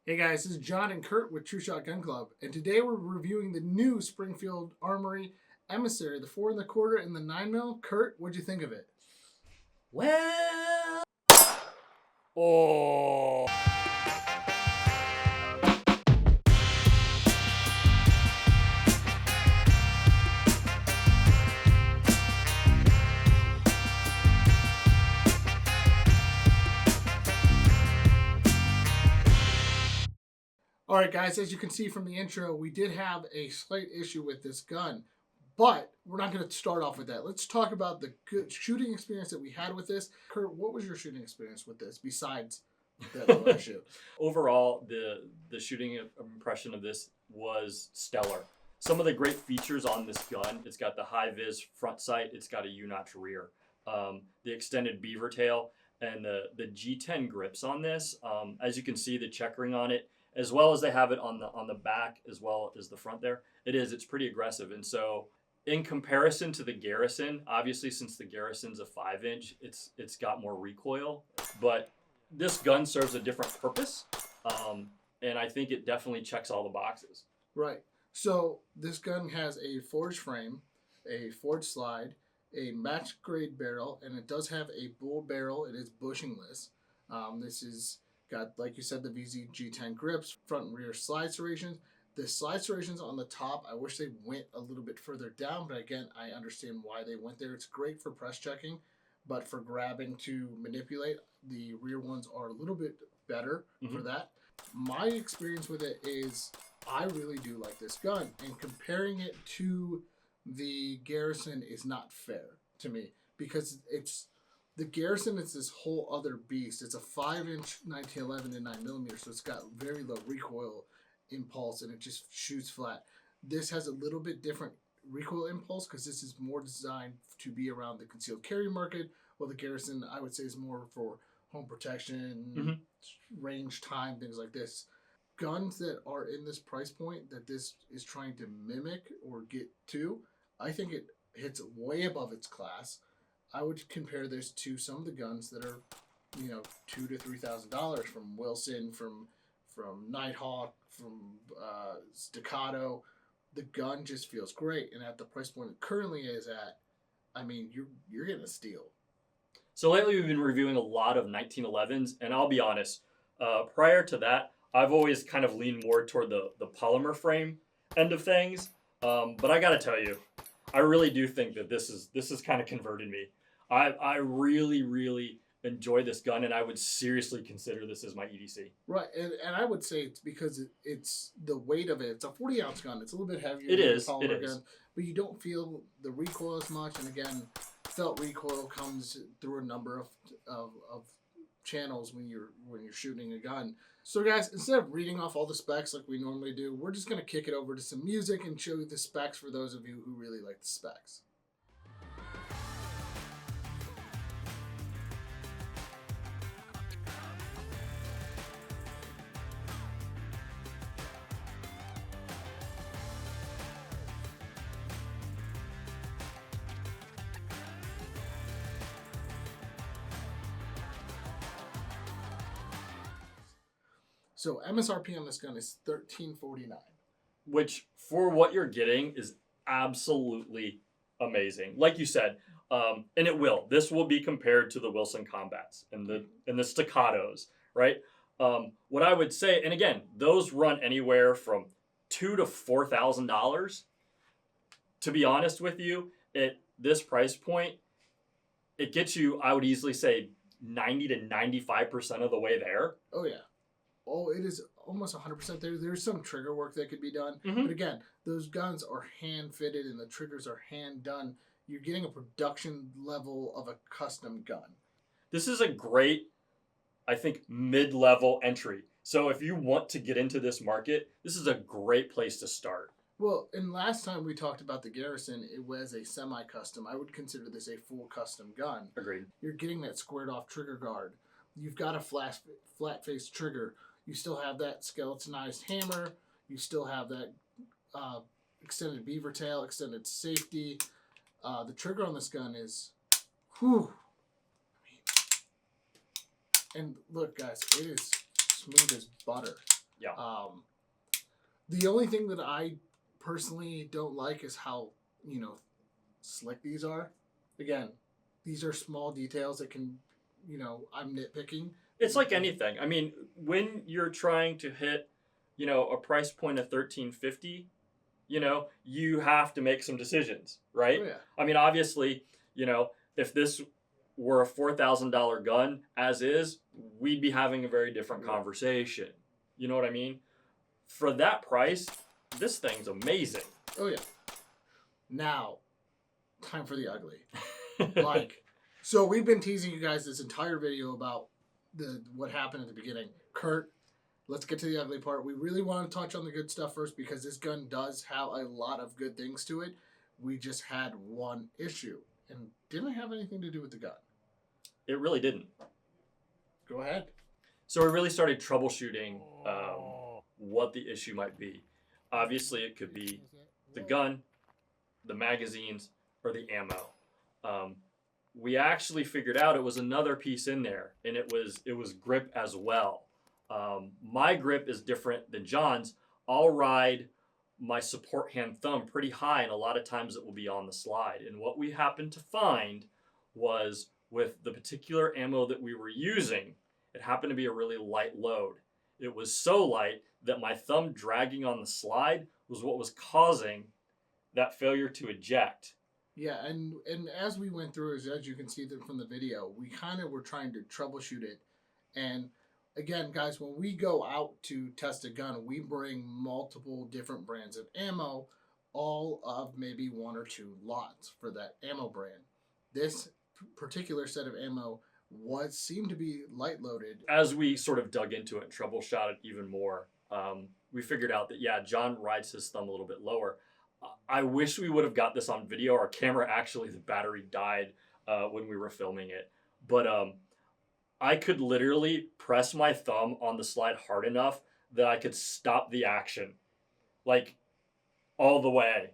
Hey guys, this is John and Curt with True Shot Gun Club, and today we're reviewing the new Springfield Armory Emissary, the 4.25 and the 9mm. Curt, what'd you think of it? Well, oh. Alright guys, as you can see from the intro, we did have a slight issue with this gun, but we're not going to start off with that. Let's talk about the good shooting experience that we had with this. Curt, what was your shooting experience with this, besides that issue? Overall, the shooting impression of this was stellar. Some of the great features on this gun, it's got the high-vis front sight, it's got a U-notch rear, the extended beaver tail, and the G10 grips on this. As you can see, the checkering on it, as well as they have it on the back as well as the front there. It's pretty aggressive. And so in comparison to the Garrison, obviously since the Garrison's a 5-inch, it's got more recoil, but this gun serves a different purpose. And I think it definitely checks all the boxes. Right. So this gun has a forged frame, a forged slide, a match grade barrel, and it does have a bull barrel. It is bushingless. This is got, like you said, the VZ G10 grips, front and rear slide serrations. The slide serrations on the top, I wish they went a little bit further down, but again, I understand why they went there. It's great for press checking, but for grabbing to manipulate, the rear ones are a little bit better for that. My experience with it is I really do like this gun, and comparing it to the Garrison is not fair to me, because the Garrison is this whole other beast. It's a 5-inch 1911 and 9mm, so it's got very low recoil impulse, and it just shoots flat. This has a little bit different recoil impulse because this is more designed to be around the concealed carry market, while the Garrison, I would say, is more for home protection, range time, things like this. Guns that are in this price point that this is trying to mimic or get to, I think it hits way above its class. I would compare this to some of the guns that are, $2,000 to $3,000 from Wilson, from Nighthawk, from Staccato. The gun just feels great, and at the price point it currently is at, I mean, you're getting a steal. So lately we've been reviewing a lot of 1911s, and I'll be honest, prior to that, I've always kind of leaned more toward the polymer frame end of things. But I gotta tell you, I really do think that this is kind of converted me. I really, really enjoy this gun, and I would seriously consider this as my EDC. Right, and I would say it's because it's the weight of it. It's a 40-ounce gun. It's a little bit heavier than a polymer gun, but you don't feel the recoil as much. And again, felt recoil comes through a number of channels when you're shooting a gun. So guys, instead of reading off all the specs like we normally do, we're just going to kick it over to some music and show you the specs for those of you who really like the specs. So MSRP on this gun is $13.49. Which, for what you're getting, is absolutely amazing. Like you said, and it will. This will be compared to the Wilson Combats and the Staccatos, right? What I would say, and again, those run anywhere from $2,000 to $4,000. To be honest with you, at this price point, it gets you, I would easily say, 90 to 95% of the way there. Oh yeah. Oh, it is almost 100% there. There's some trigger work that could be done. But again, those guns are hand-fitted and the triggers are hand-done. You're getting a production level of a custom gun. This is a great, I think, mid-level entry. So if you want to get into this market, this is a great place to start. Well, and last time we talked about the Garrison, it was a semi-custom. I would consider this a full custom gun. Agreed. You're getting that squared-off trigger guard. You've got a flat-face trigger. You still have that skeletonized hammer. You still have that extended beaver tail, extended safety. The trigger on this gun is, whew. And look, guys, it is smooth as butter. Yeah. The only thing that I personally don't like is how, slick these are. Again, these are small details that can, I'm nitpicking. It's like anything. I mean, when you're trying to hit, a price point of $13.50, you have to make some decisions, right? Oh, yeah. I mean, obviously, if this were a $4,000 gun as is, we'd be having a very different conversation. You know what I mean? For that price, this thing's amazing. Oh, yeah. Now, time for the ugly. So we've been teasing you guys this entire video about what happened at the beginning. Curt, let's get to the ugly part. We really want to touch on the good stuff first because this gun does have a lot of good things to it. We just had one issue, and didn't have anything to do with the gun. It really didn't. Go ahead. So we really started troubleshooting what the issue might be. Obviously, it could be the gun, the magazines, or the ammo. We actually figured out it was another piece in there, and it was grip as well. My grip is different than John's. I'll ride my support hand thumb pretty high, and a lot of times it will be on the slide. And what we happened to find was with the particular ammo that we were using, it happened to be a really light load. It was so light that my thumb dragging on the slide was what was causing that failure to eject. Yeah, and as we went through, as you can see from the video, we kind of were trying to troubleshoot it. And again, guys, when we go out to test a gun, we bring multiple different brands of ammo, all of maybe one or two lots for that ammo brand. This particular set of ammo seemed to be light loaded. As we sort of dug into it and troubleshot it even more, we figured out that, yeah, John rides his thumb a little bit lower. I wish we would have got this on video. Our camera, actually, the battery died when we were filming it. But I could literally press my thumb on the slide hard enough that I could stop the action. Like, all the way.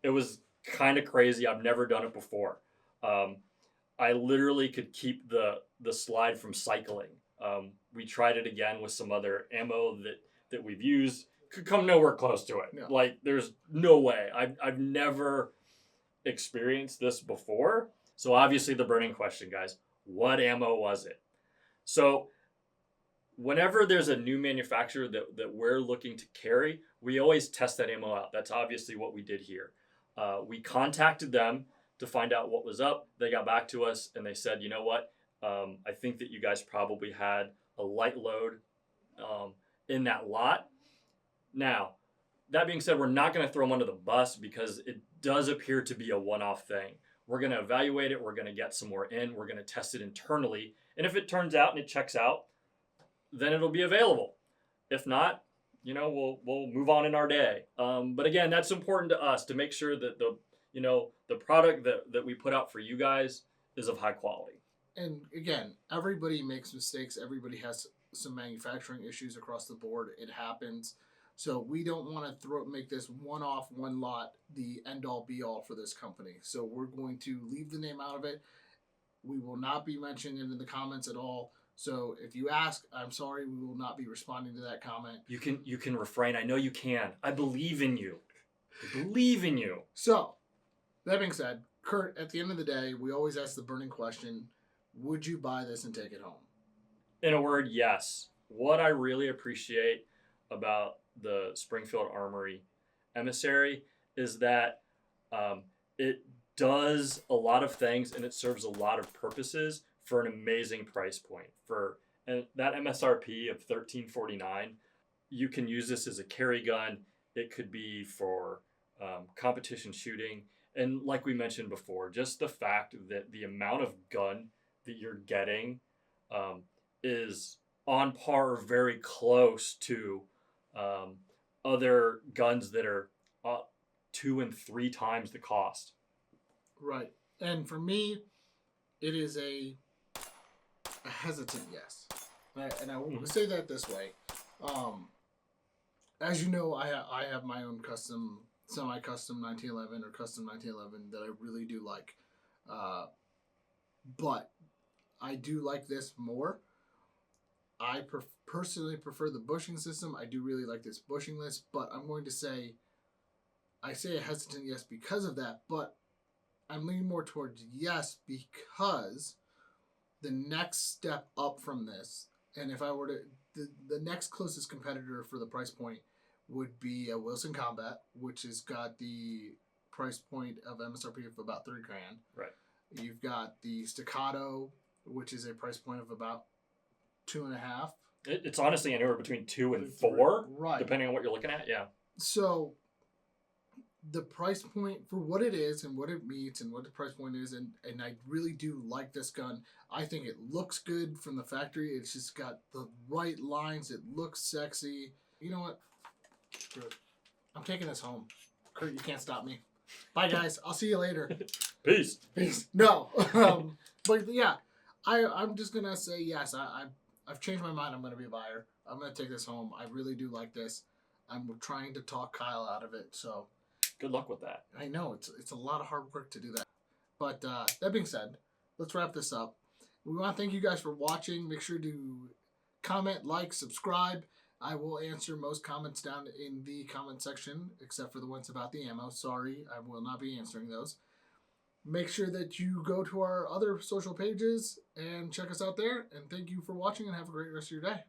It was kind of crazy. I've never done it before. I literally could keep the slide from cycling. We tried it again with some other ammo that we've used. Could come nowhere close to it. No. Like, there's no way. I've never experienced this before. So obviously the burning question, guys, what ammo was it? So whenever there's a new manufacturer that we're looking to carry, we always test that ammo out. That's obviously what we did here. We contacted them to find out what was up. They got back to us and they said, you know what? I think that you guys probably had a light load in that lot. Now, that being said, we're not going to throw them under the bus because it does appear to be a one-off thing. We're going to evaluate it. We're going to get some more in. We're going to test it internally. And if it turns out and it checks out, then it'll be available. If not, we'll move on in our day. But again, that's important to us to make sure that the product that we put out for you guys is of high quality. And again, everybody makes mistakes. Everybody has some manufacturing issues across the board. It happens. So we don't want to make this one-off, one lot, the end-all, be-all for this company. So we're going to leave the name out of it. We will not be mentioning it in the comments at all. So if you ask, I'm sorry, we will not be responding to that comment. You can refrain. I know you can. I believe in you. I believe in you. So, that being said, Curt, at the end of the day, we always ask the burning question, would you buy this and take it home? In a word, yes. What I really appreciate about the Springfield Armory Emissary is that it does a lot of things and it serves a lot of purposes for an amazing price point. For that MSRP of $13.49, you can use this as a carry gun. It could be for competition shooting. And like we mentioned before, just the fact that the amount of gun that you're getting is on par or very close to other guns that are 2 and 3 times the cost. Right. And for me, it is a hesitant yes. And I will say that this way. As you know, I have my own custom, semi-custom 1911 or custom 1911 that I really do like. But I do like this more. I personally prefer the bushing system. I do really like this bushingless, but I'm going to say, I say a hesitant yes because of that, but I'm leaning more towards yes because the next step up from this, and if I were to, the next closest competitor for the price point would be a Wilson Combat, which has got the price point of MSRP of about $3,000. Right. You've got the Staccato, which is a price point of about 2.5. It's honestly anywhere between 2 and 4, right? Depending on what you're looking at. Yeah. So the price point for what it is and what it meets and what the price point is, and I really do like this gun. I think it looks good from the factory. It's just got the right lines. It looks sexy. You know what? Screw it. I'm taking this home. Curt, you can't stop me. Bye, guys. I'll see you later. Peace. Peace. No. But yeah, I'm just going to say yes. I've changed my mind. I'm going to be a buyer. I'm going to take this home. I really do like this. I'm trying to talk Kyle out of it, so... Good luck with that. I know, it's a lot of hard work to do that. But that being said, let's wrap this up. We want to thank you guys for watching. Make sure to comment, like, subscribe. I will answer most comments down in the comment section, except for the ones about the ammo. Sorry, I will not be answering those. Make sure that you go to our other social pages and check us out there. And thank you for watching and have a great rest of your day.